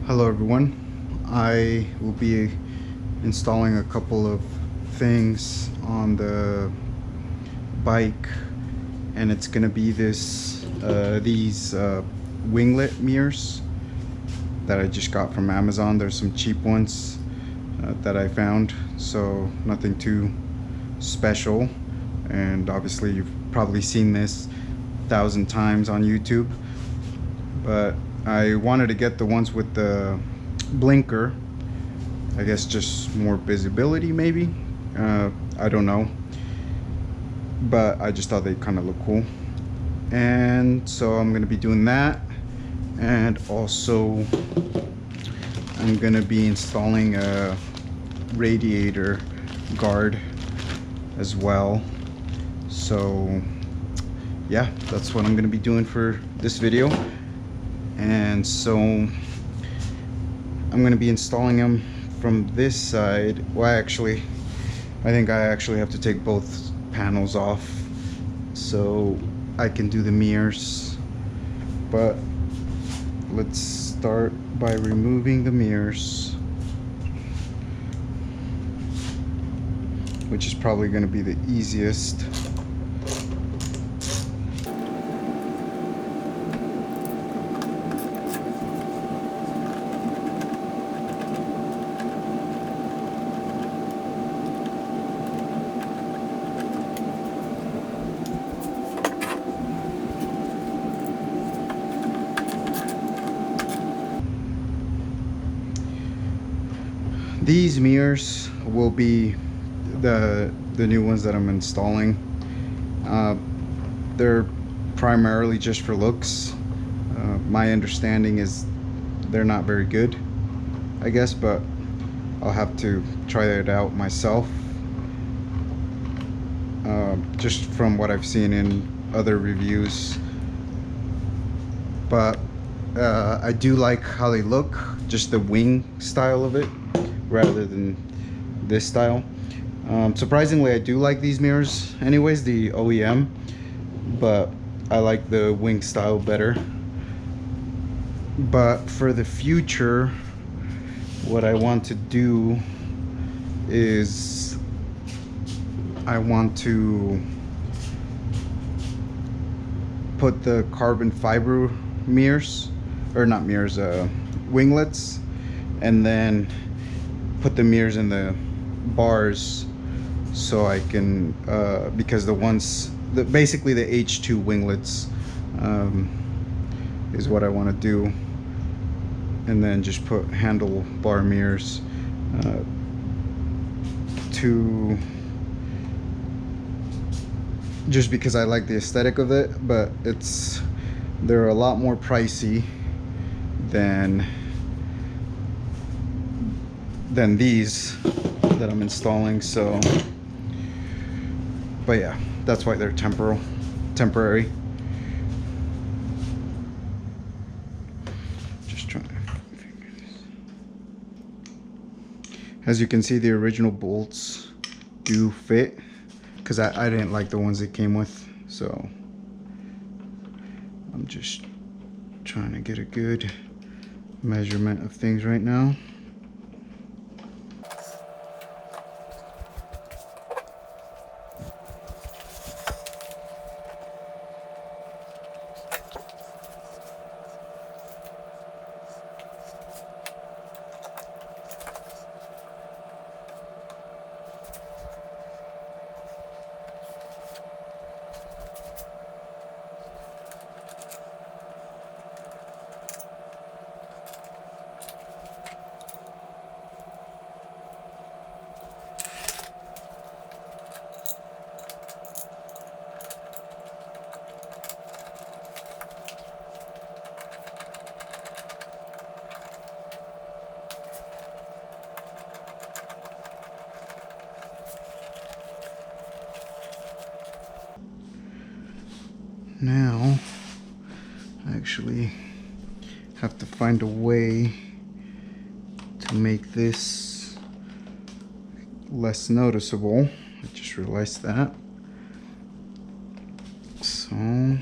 Hello everyone. I will be installing a couple of things on the bike, and it's gonna be these Winglet mirrors that I just got from Amazon. There's some cheap ones that I found, so nothing too special, and obviously you've probably seen this 1,000 times on YouTube, but I wanted to get the ones with the blinker. I guess just more visibility maybe. I don't know, but I just thought they kind of look cool, and so I'm gonna be doing that. And also I'm gonna be installing a radiator guard as well. So yeah, that's what I'm gonna be doing for this video. And so I'm going to be installing them from this side. Well, actually, I think I actually have to take both panels off so I can do the mirrors. But let's start by removing the mirrors, which is probably going to be the easiest. These mirrors will be the new ones that I'm installing. They're primarily just for looks. My understanding is they're not very good, I guess, but I'll have to try it out myself. Just from what I've seen in other reviews. But I do like how they look, just the wing style of it, rather than this style. Surprisingly, I do like these mirrors anyways, the OEM, but I like the wing style better. But for the future, what I want to do is I want to put the carbon fiber mirrors, or not mirrors, winglets, and then put the mirrors in the bars, so I can because the ones basically the H2 winglets is what I want to do, and then just put handlebar mirrors to just because I like the aesthetic of it, but they're a lot more pricey than these that I'm installing. So, but yeah, that's why they're temporary. Just trying to figure this. As you can see, the original bolts do fit, because I didn't like the ones it came with, so I'm just trying to get a good measurement of things right now. Now I actually have to find a way to make this less noticeable. I just realized that. So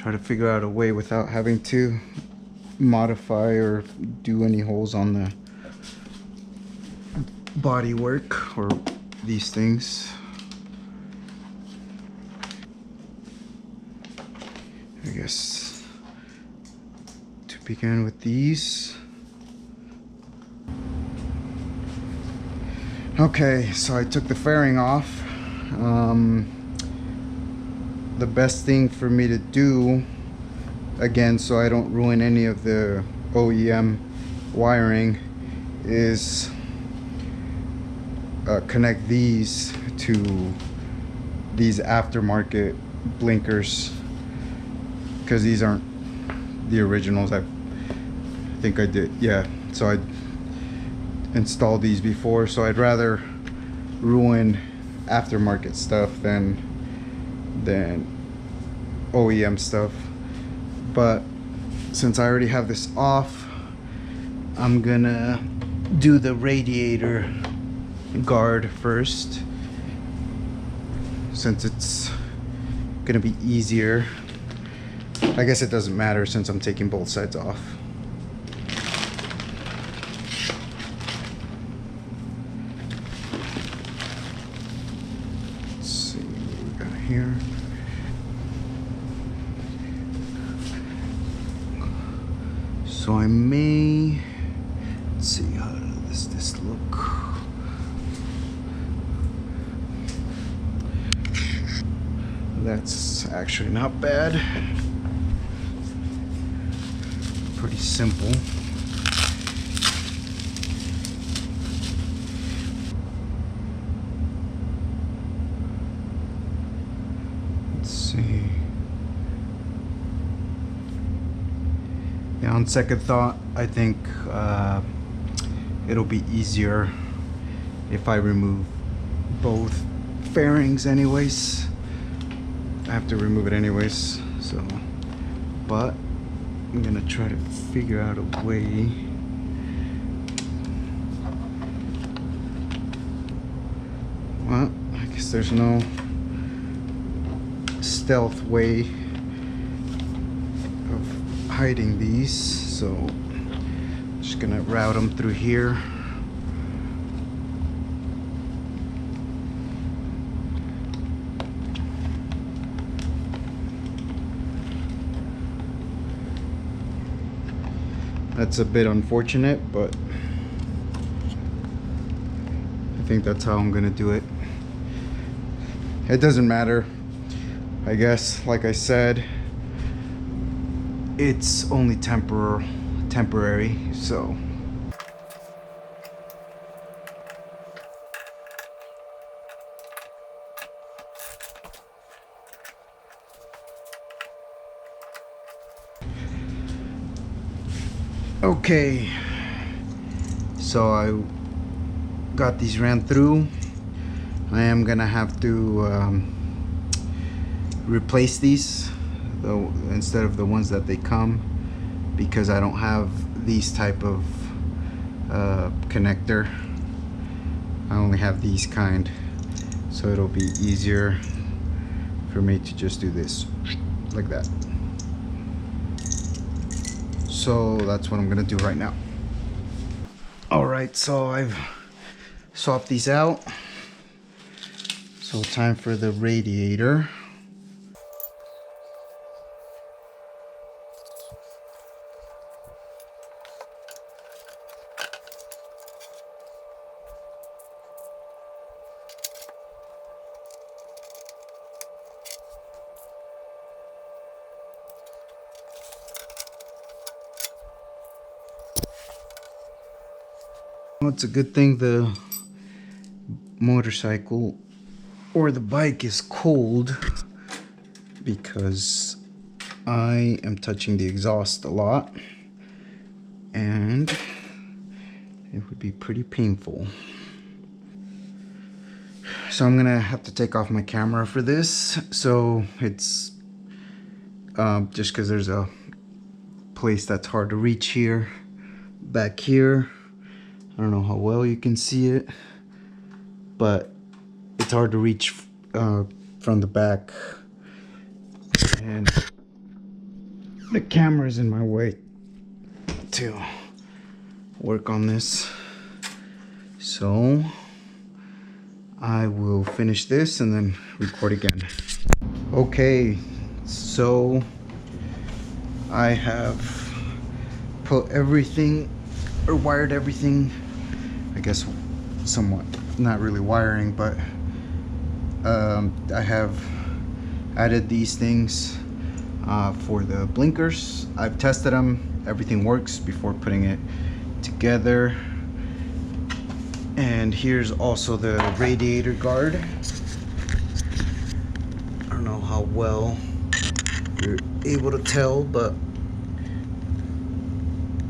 try to figure out a way without having to modify or do any holes on the body work or these things. I guess to begin with these. Okay, so I took the fairing off. The best thing for me to do, again, so I don't ruin any of the OEM wiring, is connect these to these aftermarket blinkers, because these aren't the originals. I think I did, yeah. So I installed these before, so I'd rather ruin aftermarket stuff than OEM stuff. But since I already have this off, I'm gonna do the radiator guard first, since it's gonna be easier. I guess it doesn't matter since I'm taking both sides off. Let's see what we got here. So I may, let's see, how does this look? That's actually not bad. Pretty simple. Let's see. Yeah, on second thought, I think it'll be easier if I remove both fairings anyways. I have to remove it anyways, so, but I'm gonna try to figure out a way. Well, I guess there's no stealth way of hiding these, so I'm just gonna route them through here. That's a bit unfortunate, but I think that's how I'm gonna do it. It doesn't matter, I guess. Like I said, it's only temporary, so. Okay, so I got these ran through. I am gonna have to replace these though, instead of the ones that they come, because I don't have these type of connector. I only have these kind, so it'll be easier for me to just do this like that. So that's what I'm gonna do right now. All right, so I've swapped these out. So time for the radiator. Well, it's a good thing the motorcycle or the bike is cold, because I am touching the exhaust a lot and it would be pretty painful. So I'm gonna have to take off my camera for this. So it's just because there's a place that's hard to reach here, back here. I don't know how well you can see it, but it's hard to reach from the back, and the camera's in my way to work on this. So I will finish this and then record again. Okay, so I have put everything, or wired everything, I guess somewhat, not really wiring, but I have added these things for the blinkers. I've tested them, everything works before putting it together. And here's also the radiator guard. I don't know how well you're able to tell, but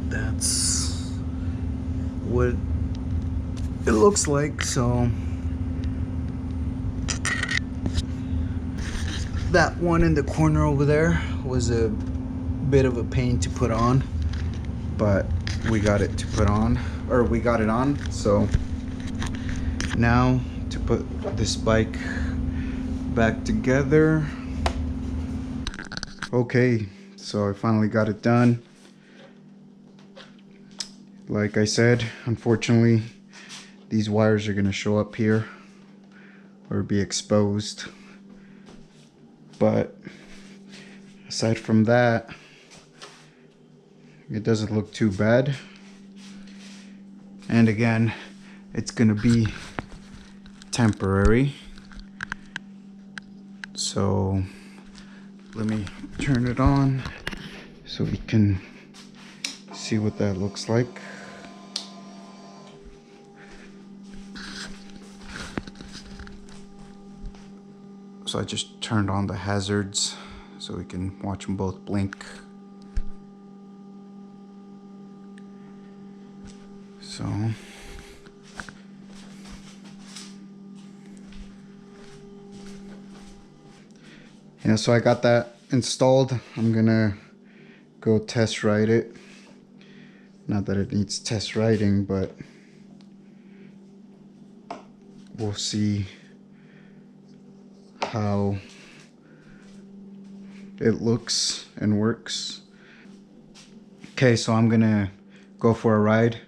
that's what it looks like. So that one in the corner over there was a bit of a pain to put on, but we got it to put on, or we got it on. So now to put this bike back together. Okay, so I finally got it done. Like I said, unfortunately these wires are gonna show up here or be exposed, but aside from that, it doesn't look too bad. And again, it's gonna be temporary. So let me turn it on so we can see what that looks like. So I just turned on the hazards so we can watch them both blink. So yeah, so I got that installed. I'm gonna go test ride it. Not that it needs test riding, but we'll see how it looks and works. Okay, so I'm gonna go for a ride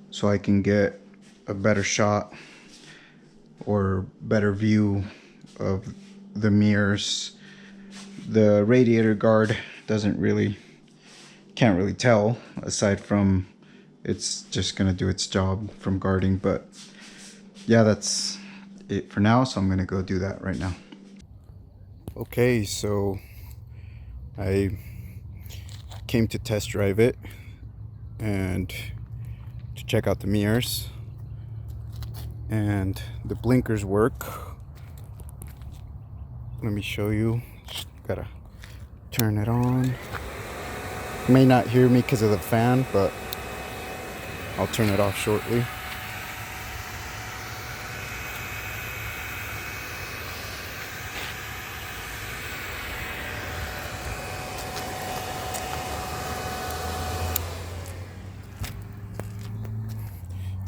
so I can get a better shot or better view of the mirrors. The radiator guard can't really tell, aside from it's just gonna do its job from guarding. But yeah, that's it for now, so I'm gonna go do that right now. Okay, so I came to test drive it and to check out the mirrors, and the blinkers work. Let me show you. Just gotta turn it on. You may not hear me because of the fan, but I'll turn it off shortly.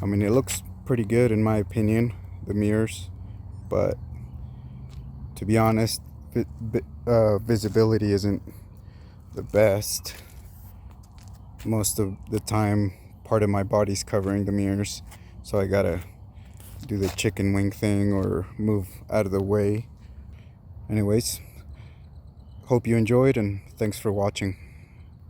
I mean, it looks pretty good in my opinion, the mirrors, but to be honest, visibility isn't the best. Most of the time, part of my body's covering the mirrors, so I gotta do the chicken wing thing or move out of the way. Anyways, hope you enjoyed, and thanks for watching.